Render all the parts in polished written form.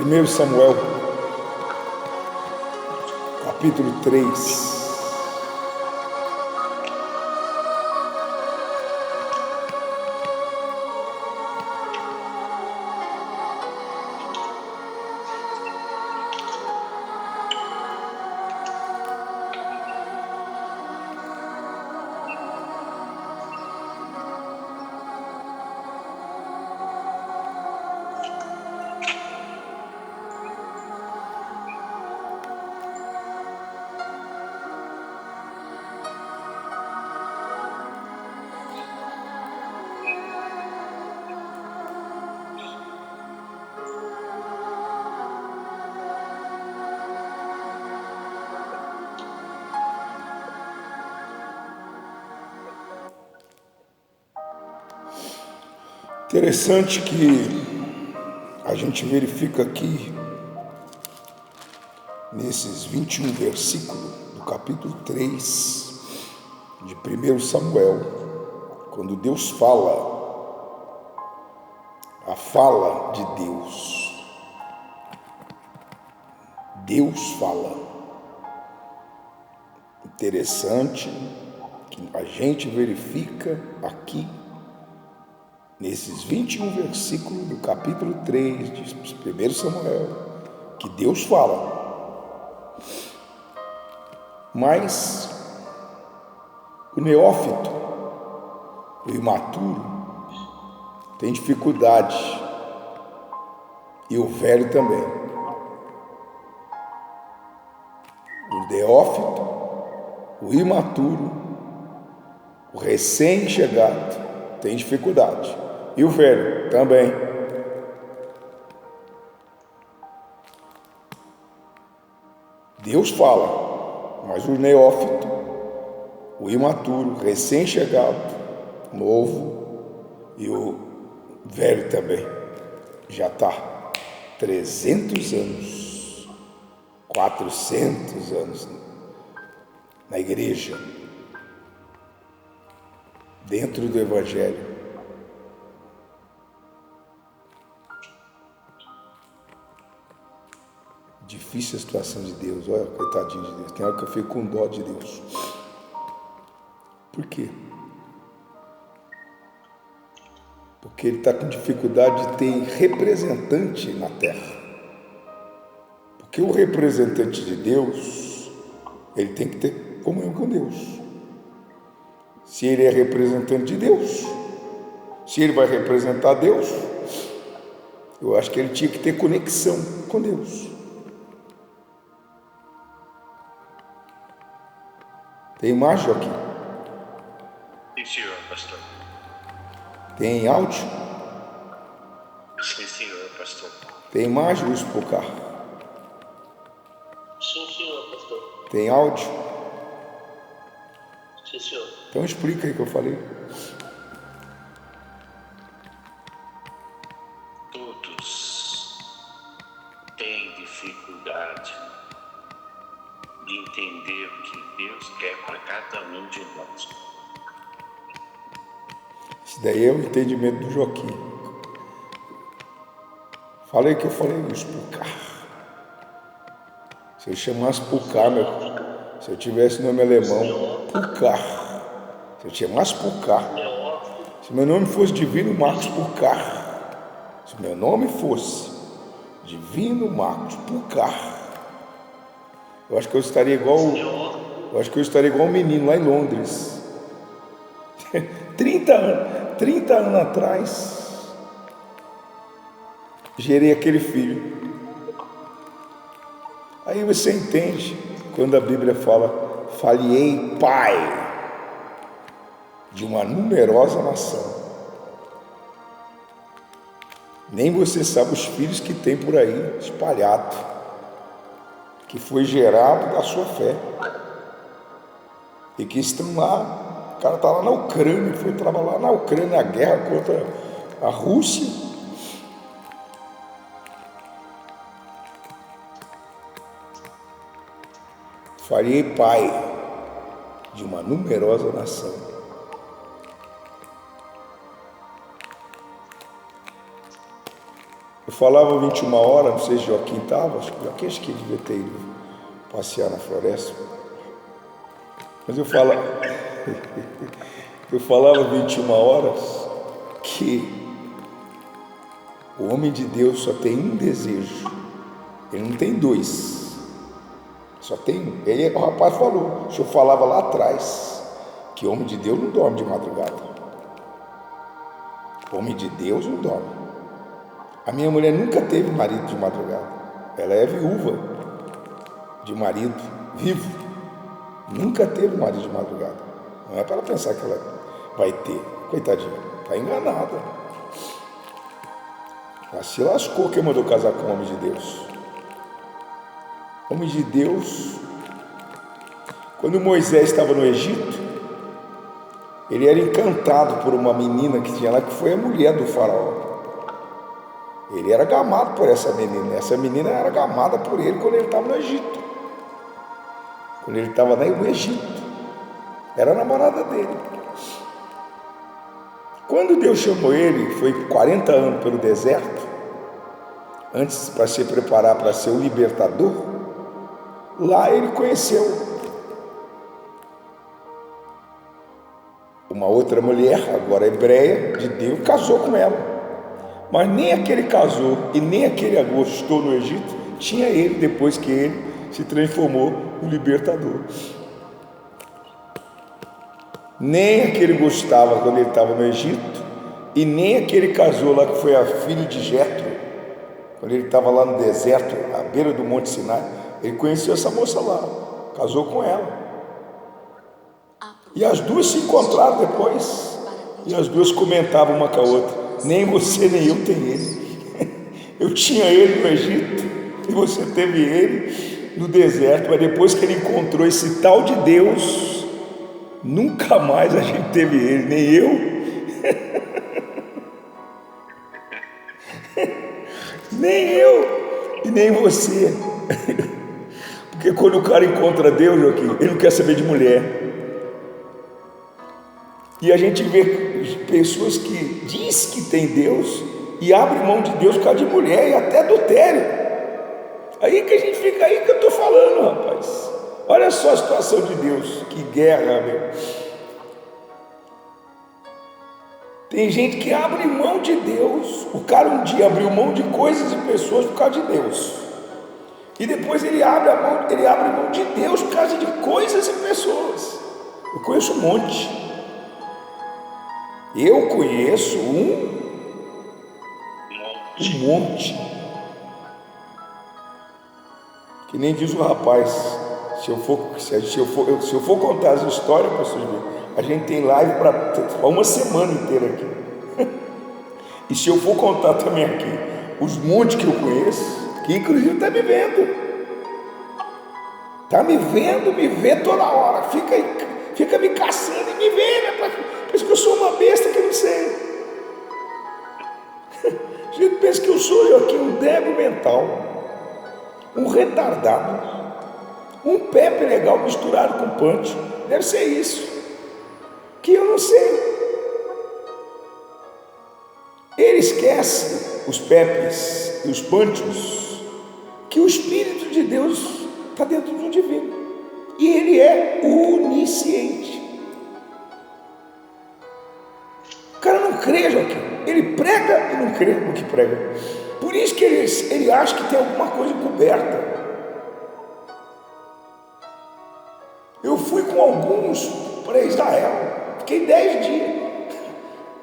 1 Samuel, capítulo 3. Interessante que a gente verifica aqui, nesses 21 versículos do capítulo 3 de 1 Samuel, quando Deus fala, a fala de Deus. Deus fala. Interessante que a gente verifica aqui, nesses 21 versículos do capítulo 3 de 1 Samuel, que Deus fala. Mas o neófito, o imaturo, tem dificuldade, e o velho também. O neófito, o imaturo, o recém-chegado tem dificuldade. E o velho também. Deus fala, mas o neófito, o imaturo, recém-chegado, novo, e o velho também, já está 300 anos, 400 anos na igreja, dentro do Evangelho. Difícil a situação de Deus. Olha, coitadinho de Deus. Tem hora que eu fico com dó de Deus. Por quê? Porque ele está com dificuldade de ter representante na terra. Porque o representante de Deus, ele tem que ter comunhão com Deus. Se ele é representante de Deus, se ele vai representar Deus, eu acho que ele tinha que ter conexão com Deus. Tem imagem aqui? Sim, senhor, pastor. Tem áudio? Sim, senhor, pastor. Tem imagem, Luiz Pucar? Sim, senhor, pastor. Tem áudio? Sim, senhor. Então explica aí o que eu falei. Todos têm dificuldade de entender o que Deus quer para cada um de nós. Isso daí é o entendimento do Joaquim. Falei que eu falei Luiz Pucar. Se eu chamasse Pucar, se eu tivesse nome alemão, Pucar. Se eu chamasse Pucar. Se meu nome fosse Divino Marcos Pucar. Se meu nome fosse Divino Marcos Pucar. Eu acho que eu estaria igual um menino lá em Londres. 30 anos atrás, gerei aquele filho. Aí você entende quando a Bíblia fala, falhei pai de uma numerosa nação. Nem você sabe os filhos que tem por aí espalhado, que foi gerado da sua fé e que estão lá. O cara está lá na Ucrânia, foi trabalhar na Ucrânia, a guerra contra a Rússia. Farei pai de uma numerosa nação. Eu falava 21 horas, não sei se Joaquim estava, Joaquim acho que devia ter ido passear na floresta. Mas eu falava 21 horas que o homem de Deus só tem um desejo, ele não tem dois, só tem um. O rapaz falou, o senhor falava lá atrás, que o homem de Deus não dorme de madrugada. O homem de Deus não dorme. A minha mulher nunca teve marido de madrugada, ela é viúva de marido vivo, nunca teve marido de madrugada. Não é para ela pensar que ela vai ter, coitadinha, está enganada. Ela se lascou quem mandou casar com o homem de Deus. O homem de Deus, quando Moisés estava no Egito, ele era encantado por uma menina que tinha lá, que foi a mulher do faraó. Ele era gamado por essa menina era gamada por ele quando ele estava no Egito. Quando ele estava no Egito, era a namorada dele. Quando Deus chamou ele, foi 40 anos pelo deserto, antes para se preparar para ser o libertador, lá ele conheceu uma outra mulher, agora hebreia, de Deus, casou com ela. Mas nem aquele casou e nem aquele gostou no Egito, tinha ele depois que ele se transformou no libertador. Nem aquele gostava quando ele estava no Egito, e nem aquele casou lá, que foi a filha de Jetro, quando ele estava lá no deserto, à beira do Monte Sinai. Ele conheceu essa moça lá, casou com ela. E as duas se encontraram depois, e as duas comentavam uma com a outra: nem você nem eu tem ele. Eu tinha ele no Egito, e você teve ele no deserto, mas depois que ele encontrou esse tal de Deus, nunca mais a gente teve ele, nem eu, nem eu e nem você. Porque quando o cara encontra Deus, Joaquim, ele não quer saber de mulher. E a gente vê pessoas que diz que tem Deus e abre mão de Deus por causa de mulher e até adultério. Aí que a gente fica, aí que eu estou falando, rapaz. Olha só a situação de Deus, que guerra, meu. Tem gente que abre mão de Deus. O cara um dia abriu mão de coisas e pessoas por causa de Deus. E depois ele abre mão de Deus por causa de coisas e pessoas. Eu conheço um monte. Eu conheço um monte. Que nem diz o rapaz, se eu for contar as histórias para vocês verem, a gente tem live para uma semana inteira aqui. E se eu for contar também aqui os montes que eu conheço, que inclusive está me vendo. Está me vendo, me vê toda hora, fica me caçando e me vê, né? Pensa que eu sou uma besta que eu não sei. A gente pensa que eu sou aqui um débil mental, um retardado, um Pepe legal misturado com punch. Deve ser isso, que eu não sei. Ele esquece, os Pepes e os punchos, que o Espírito de Deus está dentro do divino. E ele é onisciente. O cara não crê, Joaquim. Ele prega e não crê no que prega. Por isso que ele acha que tem alguma coisa encoberta. Eu fui com alguns para Israel. Fiquei 10 dias.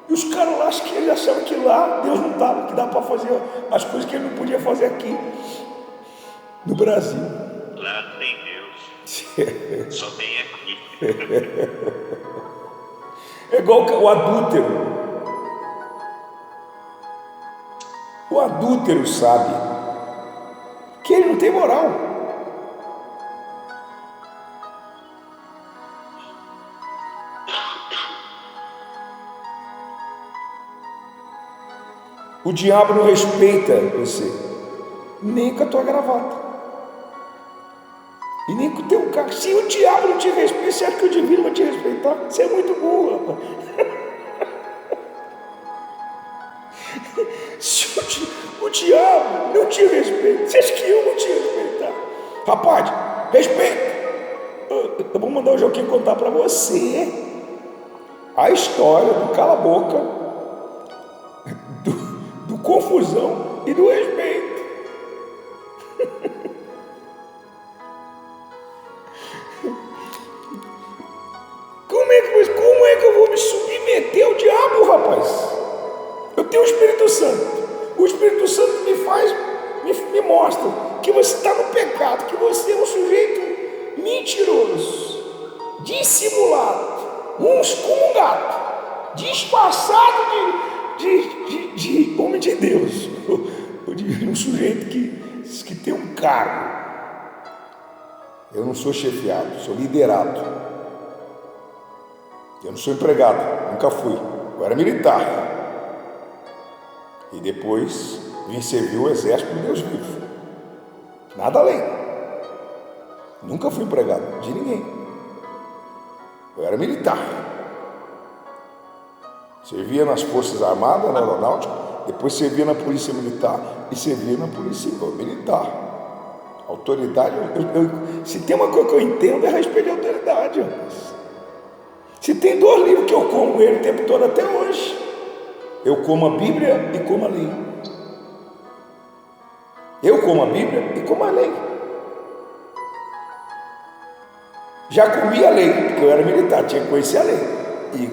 E os caras lá, acho que eles achavam que lá Deus não estava, que dá para fazer as coisas que ele não podia fazer aqui no Brasil. Lá tem Deus. Só tem aqui. É igual o adúltero. O adúltero sabe que ele não tem moral. O diabo não respeita você, nem com a tua gravata, e nem com o teu carro. Se o diabo não te respeita, você acha que o divino vai te respeitar? Você é muito burro, rapaz. Se o O diabo não te respeita. Você acha que eu vou te respeitar? Rapaz, respeita. Eu vou mandar o Joaquim contar para você a história do cala-boca, do confusão e do respeito. Como é que eu vou me submeter ao diabo, rapaz? Eu tenho o Espírito Santo. O Espírito Santo me mostra que você está no pecado, que você é um sujeito mentiroso, dissimulado, como um gato, disfarçado de homem de Deus, ou de um sujeito que tem um cargo. Eu não sou chefiado, sou liderado. Eu não sou empregado, nunca fui. Eu era militar. E depois vim servir o exército de Deus vivo. Nada além. Nunca fui empregado de ninguém. Eu era militar. Servia nas Forças Armadas, na Aeronáutica, depois servia na Polícia Militar e servia na Polícia Militar. Autoridade, se tem uma coisa que eu entendo é a respeito de autoridade. Se tem 2 livros que eu como ele o tempo todo até hoje, eu como a Bíblia e como a lei. Eu como a Bíblia e como a lei. Já comi a lei, porque eu era militar, tinha que conhecer a lei. E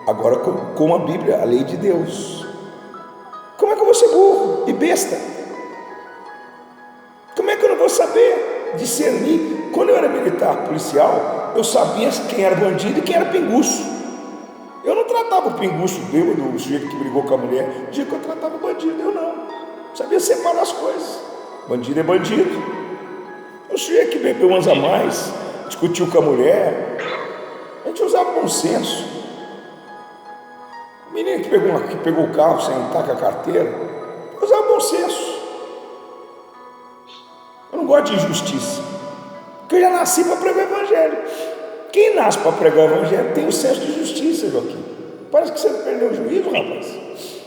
agora como a Bíblia, a lei de Deus. Como é que eu vou ser burro e besta? Como é que eu não vou saber discernir? Quando eu era militar policial, eu sabia quem era bandido e quem era pinguço. Eu não tratava o pinguço bêbado, o sujeito que brigou com a mulher, do dia que eu tratava o bandido, eu não. Sabia separar as coisas. Bandido é bandido. O sujeito que bebeu umas a mais, discutiu com a mulher, a gente usava bom senso. O menino que pegou o carro sem estar com a carteira, usava bom senso. Eu não gosto de injustiça, porque eu já nasci para pregar o evangelho. Quem nasce para pregar o evangelho tem o senso de justiça, Joaquim. Parece que você perdeu o juízo, rapaz.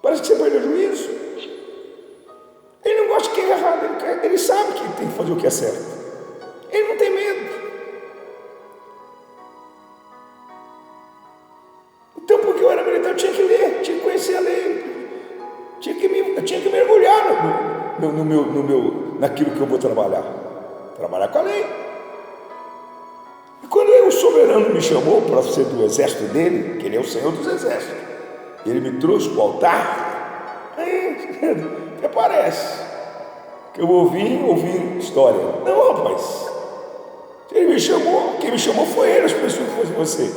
Parece que você perdeu o juízo. Ele não gosta de quem é errado, ele sabe que tem que fazer o que é certo. Ele não tem medo. Então, porque eu era militar, eu tinha que ler, tinha que conhecer a lei, eu tinha que mergulhar naquilo que eu vou trabalhar com a lei. E quando o soberano me chamou para ser do exército dele, que ele é o Senhor dos exércitos, ele me trouxe para o altar, aí, até parece que eu ouvi história. Não, rapaz, ele me chamou, quem me chamou foi ele, as pessoas que fosse você.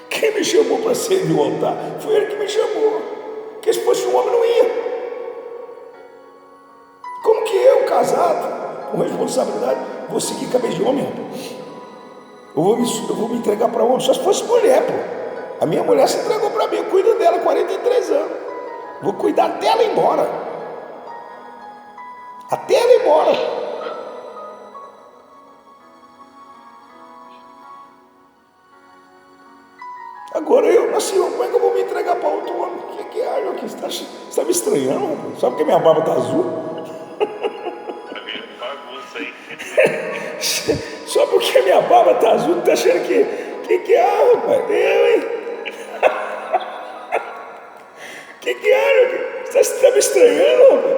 Quem me chamou para ser do altar foi ele que me chamou, porque se fosse um homem não ia. Como que eu, casado, com responsabilidade, vou seguir cabeça de homem, rapaz? Eu vou me entregar para homem, só se fosse mulher, pô. A minha mulher se entregou para mim, eu cuido dela há 43 anos. Vou cuidar até ela ir embora. Até ela ir embora. Agora eu nasci, como é que eu vou me entregar para outro homem? O que é, Joaquim? Você está me estranhando, rapaz? Sabe porque minha barba está azul? Bagunça, hein? Só porque minha barba está azul, tá achando que é, rapaz? Eu, hein? Que é, Joaquim? Você está me estranhando, rapaz?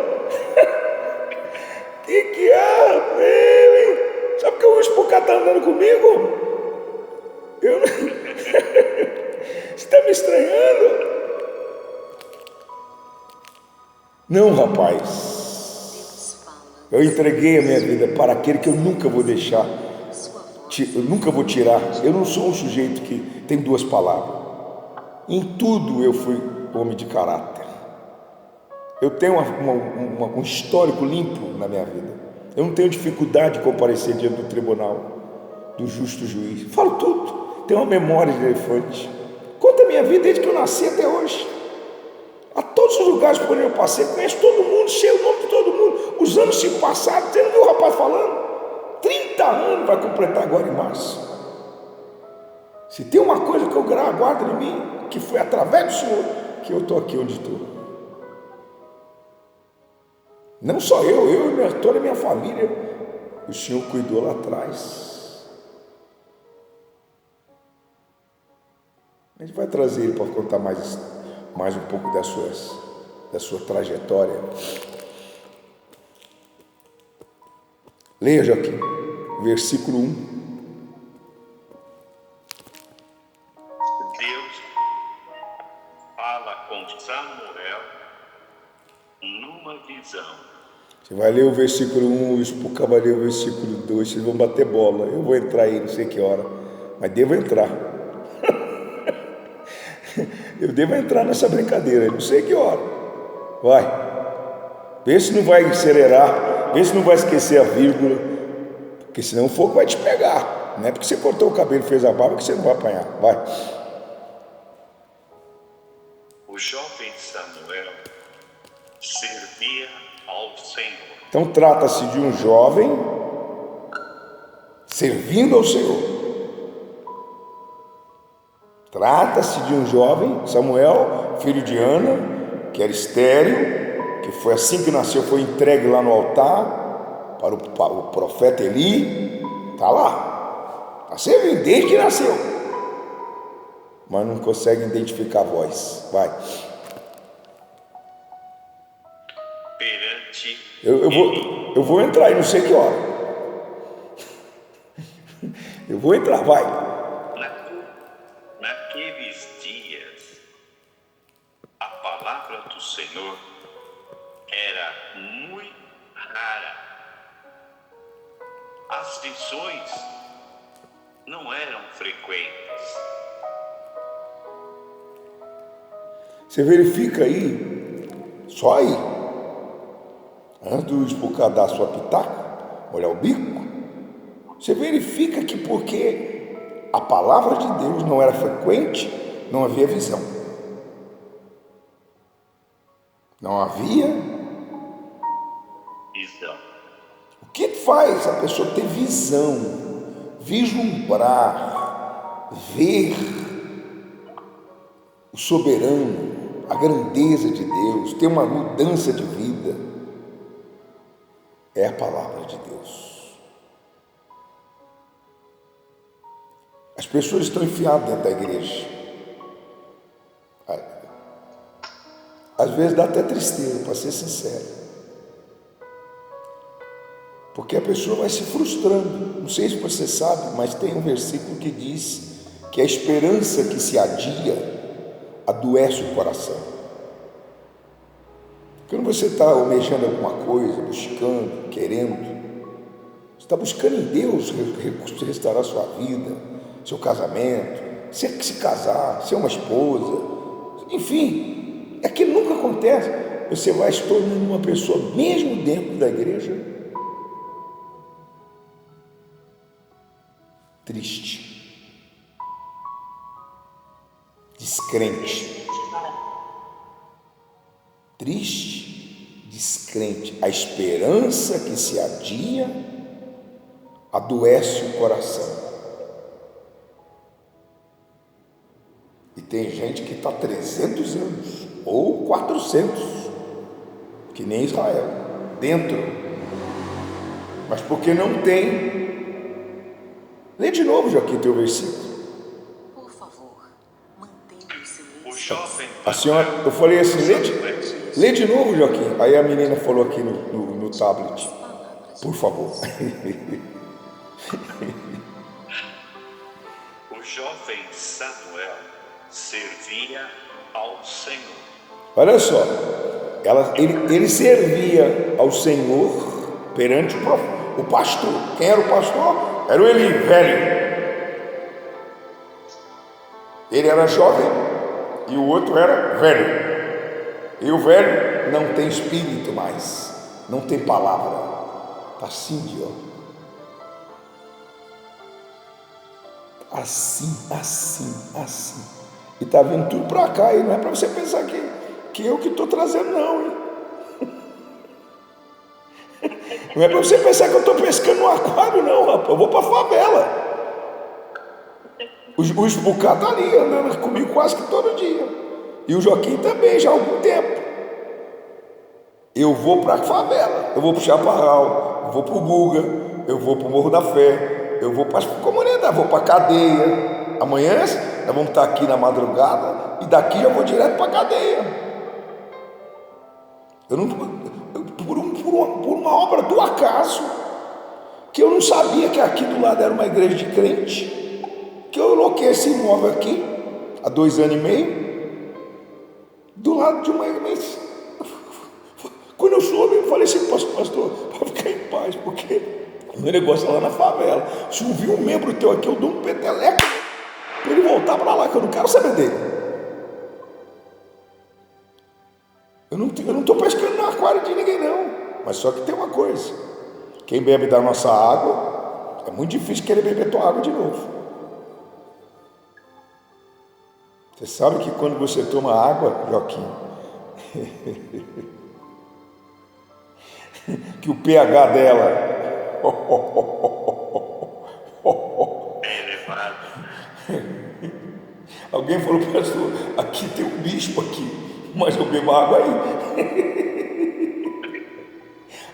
Que é, rapaz? Eu, hein? Sabe porque o Espucá está andando comigo? Eu não... Você está me estranhando? Não, rapaz. Eu entreguei a minha vida para aquele que eu nunca vou deixar, eu nunca vou tirar. Eu não sou um sujeito que tem 2 palavras. Em tudo eu fui homem de caráter. Eu tenho um histórico limpo na minha vida. Eu não tenho dificuldade de comparecer diante do tribunal, do justo juiz. Falo tudo. Tenho uma memória de elefante. Conta a minha vida desde que eu nasci até hoje. A todos os lugares por onde eu passei, conheço todo mundo, sei o nome de todo mundo. Os anos se passaram, você não viu o rapaz falando? 30 anos vai completar agora em março. Se tem uma coisa que eu guardo em mim, que foi através do Senhor, que eu estou aqui onde estou. Não só eu e toda a minha família, o Senhor cuidou lá atrás. A gente vai trazer ele para contar mais um pouco da sua trajetória. Leia, Joaquim, versículo 1. Deus fala com Samuel numa visão. Você vai ler o versículo 1, o Espuca vai ler o versículo 2, vocês vão bater bola. Eu vou entrar aí, não sei que hora, mas devo entrar. Eu devo entrar nessa brincadeira, não sei que hora. Vai. Vê se não vai acelerar, vê se não vai esquecer a vírgula, porque senão o fogo vai te pegar. Não é porque você cortou o cabelo e fez a barba que você não vai apanhar. Vai. O jovem Samuel servia ao Senhor. Então trata-se de um jovem servindo ao Senhor. Trata-se de um jovem, Samuel, filho de Ana, que era estéril, que foi assim que nasceu, foi entregue lá no altar para o profeta Eli. Está lá, está servindo desde que nasceu, mas não consegue identificar a voz. Vai. Perante Eu vou entrar e não sei que hora. Eu vou entrar, vai. Naqueles dias, a palavra do Senhor era muito rara. As visões não eram frequentes. Você verifica aí, só aí, antes do Espucar dar a sua pitaco, olhar o bico, você verifica que porque a palavra de Deus não era frequente, não havia visão. Não havia Visão. O que faz a pessoa ter visão, vislumbrar, ver o soberano, a grandeza de Deus, ter uma mudança de vida? É a palavra de Deus. As pessoas estão enfiadas dentro da igreja. Às vezes dá até tristeza, para ser sincero. Porque a pessoa vai se frustrando. Não sei se você sabe, mas tem um versículo que diz que a esperança que se adia adoece o coração. Quando você está almejando alguma coisa, buscando, querendo, você está buscando em Deus restaurar sua vida, seu casamento, se casar, ser uma esposa, enfim, aquilo nunca acontece. Você vai se tornando uma pessoa, mesmo dentro da igreja, triste, descrente, descrente. A esperança que se adia adoece o coração. E tem gente que está 300 anos ou 400, que nem Israel, dentro, mas porque não tem. Lê de novo, Joaquim, teu versículo. Por favor, mantenha o silêncio. O jovem A senhora, eu falei assim, lê de novo, Joaquim. Aí a menina falou aqui no tablet. Por favor. O jovem Samuel servia ao Senhor. Olha só, ele servia ao Senhor perante o pastor. Quem era o pastor? Era o Eli, velho. Ele era jovem e o outro era velho. E o velho não tem espírito mais, não tem palavra. Está assim, ó. Assim. E está vindo tudo para cá. E não é para você pensar que eu que estou trazendo, não, hein? Não é para você pensar que eu estou pescando no aquário, não, rapaz. Eu vou para a favela. O Espucar está ali andando comigo quase que todo dia. E o Joaquim também, já há algum tempo. Eu vou para a favela, eu vou para o Chaparral, eu vou para o Guga, eu vou para o Morro da Fé, eu vou para as comunidades, vou para a cadeia. Amanhã nós vamos estar aqui na madrugada e daqui eu vou direto para a cadeia. Por uma obra do acaso, que eu não sabia que aqui do lado era uma igreja de crente, que eu loquei esse imóvel aqui há 2 anos e meio, do lado de uma igreja. Quando eu soube, eu falei assim, pastor, para ficar em paz, porque o meu negócio é lá na favela. Se eu vir um membro teu aqui, eu dou um peteleco para ele voltar para lá, que eu não quero saber dele. Eu não estou pescando no aquário de ninguém, não. Mas só que tem uma coisa: quem bebe da nossa água, é muito difícil querer beber tua água de novo. Você sabe que quando você toma água, Joaquim, que o pH dela É elevado. Alguém falou, pastor, aqui tem um bispo aqui, mas eu bebo água aí.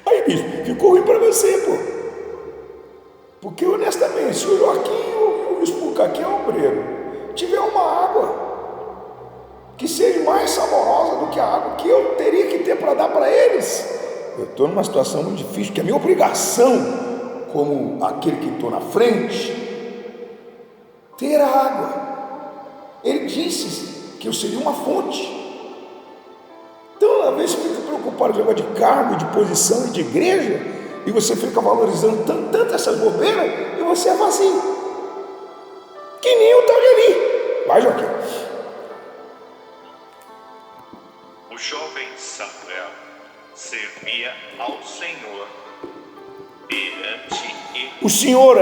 Aí, bispo, ficou ruim para você, pô. Porque honestamente, se o Joaquim e o bispo aqui é obreiro, tiver uma água que seja mais saborosa do que a água que eu teria que ter para dar para eles, eu estou numa situação muito difícil, que é a minha obrigação, como aquele que estou na frente, ter água. Ele disse que eu seria uma fonte. Então, às vezes, você fica preocupado com o negócio de cargo, de posição e de igreja, e você fica valorizando tanto essas bobeiras, e você é vazio. Que nem o tal de ali. Vai, Joaquim. O jovem Samuel servia ao Senhor perante ele. O senhor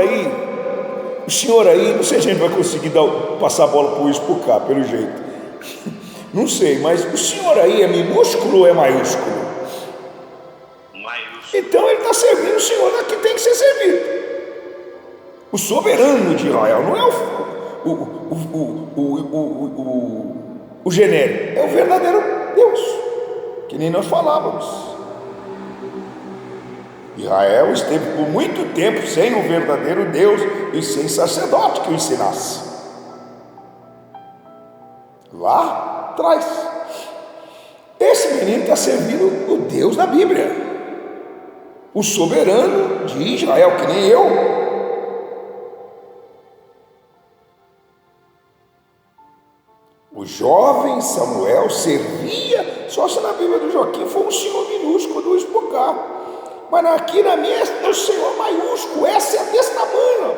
aí, não sei se a gente vai conseguir passar a bola para o explicar, pelo jeito. Não sei, mas o senhor aí é minúsculo ou é maiúsculo? Maiúsculo. Então ele está servindo o senhor que tem que ser servido. O soberano de Israel, não é o genérico, é o verdadeiro Deus, que nem nós falávamos. Israel esteve por muito tempo sem o verdadeiro Deus e sem sacerdote que o ensinasse. Lá atrás. Esse menino está servindo o Deus da Bíblia, o soberano de Israel, que nem eu. O jovem Samuel servia, só se na Bíblia do Joaquim for um senhor minúsculo do espocar. Mas aqui na minha é o Senhor maiúsculo, essa é desse tamanho.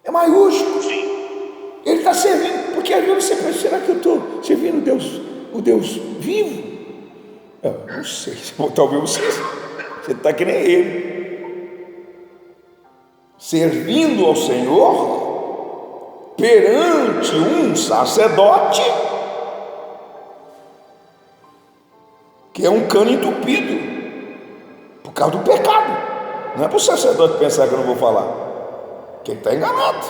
É maiúsculo. Sim. Ele está servindo, porque às vezes você pensa, será que eu estou servindo o Deus vivo? Não sei, talvez você está que nem ele. Servindo ao Senhor perante um sacerdote que é um cano entupido por causa do pecado. Não é para o sacerdote pensar que eu não vou falar, que ele está enganado.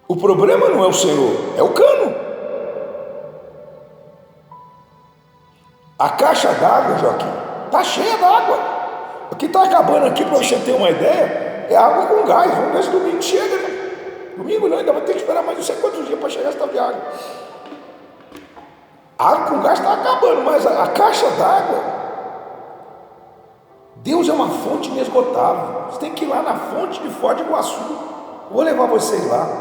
O problema não é o Senhor, é o cano. A caixa d'água, Joaquim, está cheia d'água. O que está acabando aqui, para você ter uma ideia, é água com gás. Vamos ver se domingo chega, né? Domingo não, ainda vai ter que esperar mais não sei quantos dias para chegar essa tal de água. A água com gás está acabando, mas a caixa d'água, Deus é uma fonte inesgotável. Você tem que ir lá na fonte de Foz do Iguaçu. Vou levar vocês lá,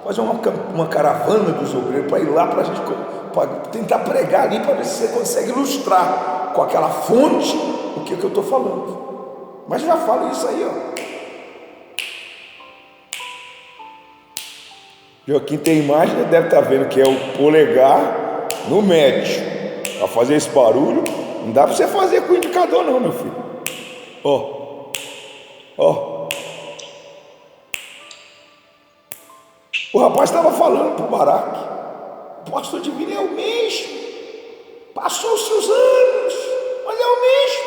fazer uma caravana dos obreiros para ir lá para a gente tentar pregar ali, para ver se você consegue ilustrar com aquela fonte o que eu estou falando. Mas já falo isso aí, ó. Joaquim tem imagem, deve estar vendo que é o polegar no médio, para fazer esse barulho. Não dá para você fazer com o indicador não, meu filho. Ó. O rapaz estava falando para o Baraque, o pastor Divino é o mesmo, passou-se os anos, mas é o mesmo,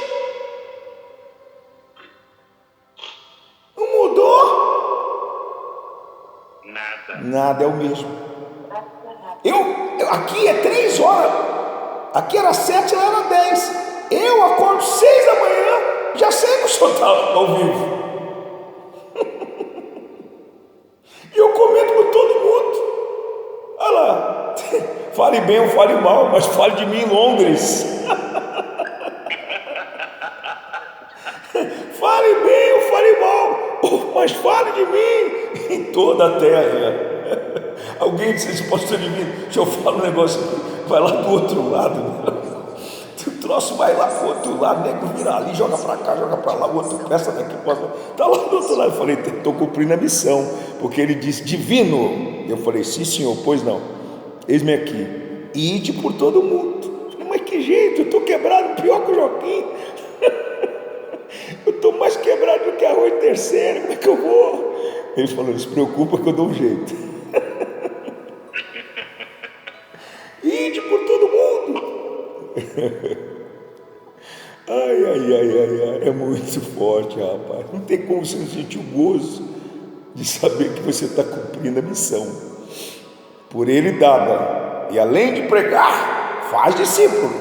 não mudou. Nada é o mesmo. Aqui é 3 horas, aqui era 7, lá era 10. Eu acordo 6 da manhã, já sei que o senhor está ao vivo. E eu comento com todo mundo. Olha lá, fale bem ou fale mal, mas fale de mim em Londres. Fale bem ou fale mal, mas fale de mim em toda a terra. Alguém disse, pastor Divino, deixa eu falar um negócio aqui, vai lá do outro lado, o troço vai lá pro outro lado, nego vira ali, joga pra cá, joga pra lá, o outro peça daqui, tá lá do outro lado. Eu falei, estou cumprindo a missão, porque ele disse, divino. Eu falei, sim senhor, pois não, eis-me aqui, e ide por todo mundo. Eu falei, mas que jeito, eu estou quebrado, pior que o Joaquim. Eu estou mais quebrado do que arroz terceiro, como é que eu vou? Ele falou, não se preocupa que eu dou um jeito. Ide por todo mundo. Ai, é muito forte, rapaz. Não tem como você não sentir o gozo de saber que você está cumprindo a missão por ele dada. E além de pregar, faz discípulo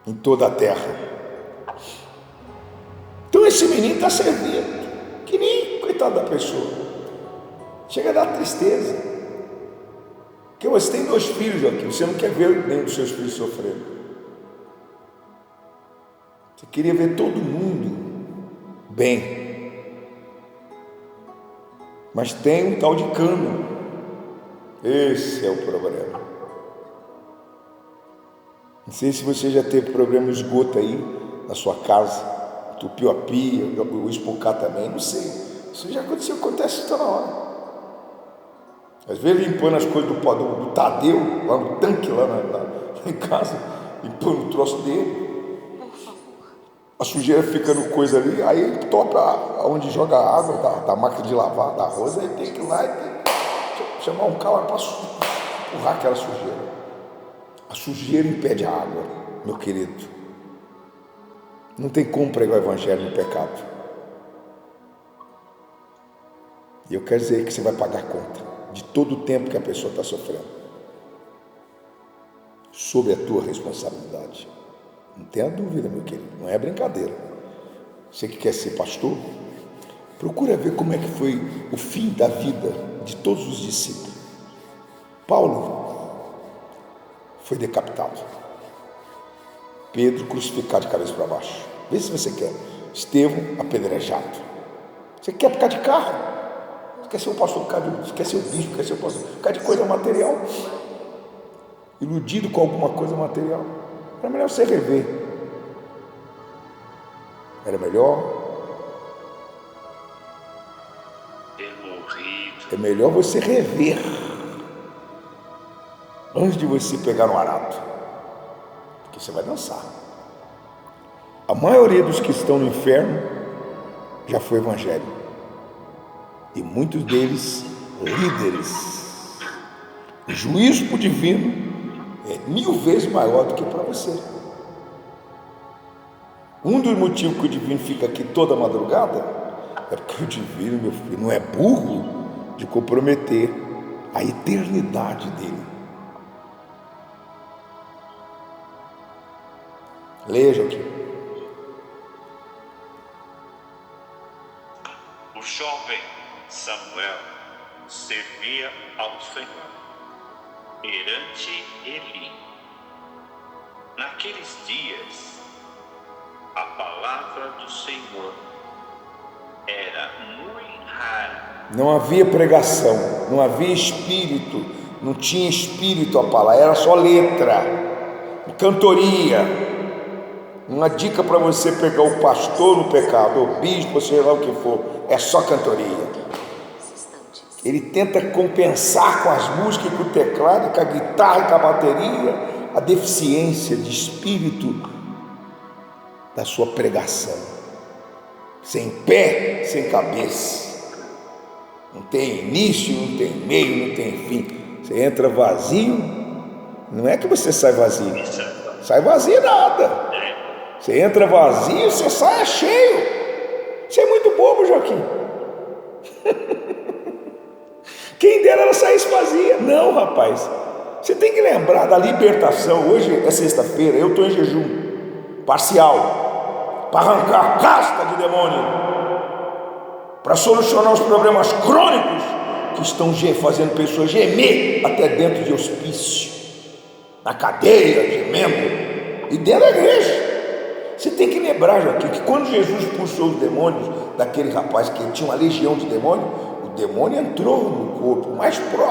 em toda a terra. Então esse menino está servindo, que nem coitado da pessoa. Chega a dar tristeza. Porque você tem 2 filhos aqui, você não quer ver nenhum dos seus filhos sofrendo. Você queria ver todo mundo bem. Mas tem um tal de cano. Esse é o problema. Não sei se você já teve problema de esgoto aí na sua casa. Entupiu a pia, o espocar também, não sei. Isso já aconteceu, acontece toda hora. Às vezes limpando as coisas do Tadeu, lá no tanque, lá em casa, limpando o troço dele. Por favor. A sujeira fica no coisa ali, aí ele topa onde joga a água da máquina de lavar, da arroz, aí tem que ir lá e tem que chamar um cara para empurrar aquela sujeira. A sujeira impede a água, meu querido. Não tem como pregar o evangelho no pecado. E eu quero dizer que você vai pagar conta de todo o tempo que a pessoa está sofrendo, sob a tua responsabilidade. Não tenha dúvida, meu querido, não é brincadeira. Você que quer ser pastor, procura ver como é que foi o fim da vida de todos os discípulos. Paulo foi decapitado, Pedro crucificado de cabeça para baixo. Vê se você quer. Estevão apedrejado. Você quer ficar de carro? Você quer ser o pastor? Você quer ser o bispo? Quer ser o pastor? Quer de coisa material? Iludido com alguma coisa material? Era melhor você rever. Era melhor ter morrido. É melhor você rever antes de você pegar no arado, porque você vai dançar. A maioria dos que estão no inferno já foi evangelho, e muitos deles líderes. O juízo pro divino é 1000 vezes maior do que para você. Um dos motivos que o divino fica aqui toda madrugada é porque o divino, meu filho, não é burro de comprometer a eternidade dele. Leia aqui. O jovem Samuel servia ao Senhor perante Eli. Naqueles dias, a palavra do Senhor era muito rara. Não havia pregação, não havia espírito, não tinha espírito a palavra, era só letra, cantoria. Uma dica para você pegar o pastor no pecado, o bispo, sei lá o que for, é só cantoria. Ele tenta compensar com as músicas, com o teclado, com a guitarra e com a bateria, a deficiência de espírito da sua pregação. Sem pé, sem cabeça. Não tem início, não tem meio, não tem fim. Você entra vazio, não é que você sai vazio. Sai vazio nada. Você entra vazio, você sai cheio. Você é muito bobo, Joaquim. Quem dera ela saísse vazia. Não, rapaz. Você tem que lembrar da libertação. Hoje é sexta-feira, eu estou em jejum parcial para arrancar casta de demônio, para solucionar os problemas crônicos que estão fazendo pessoas gemer até dentro de hospício, na cadeia, gemendo, e dentro da igreja. Você tem que lembrar, Joaquim, que quando Jesus expulsou os demônios daquele rapaz que tinha uma legião de demônio, o demônio entrou no corpo mais próximo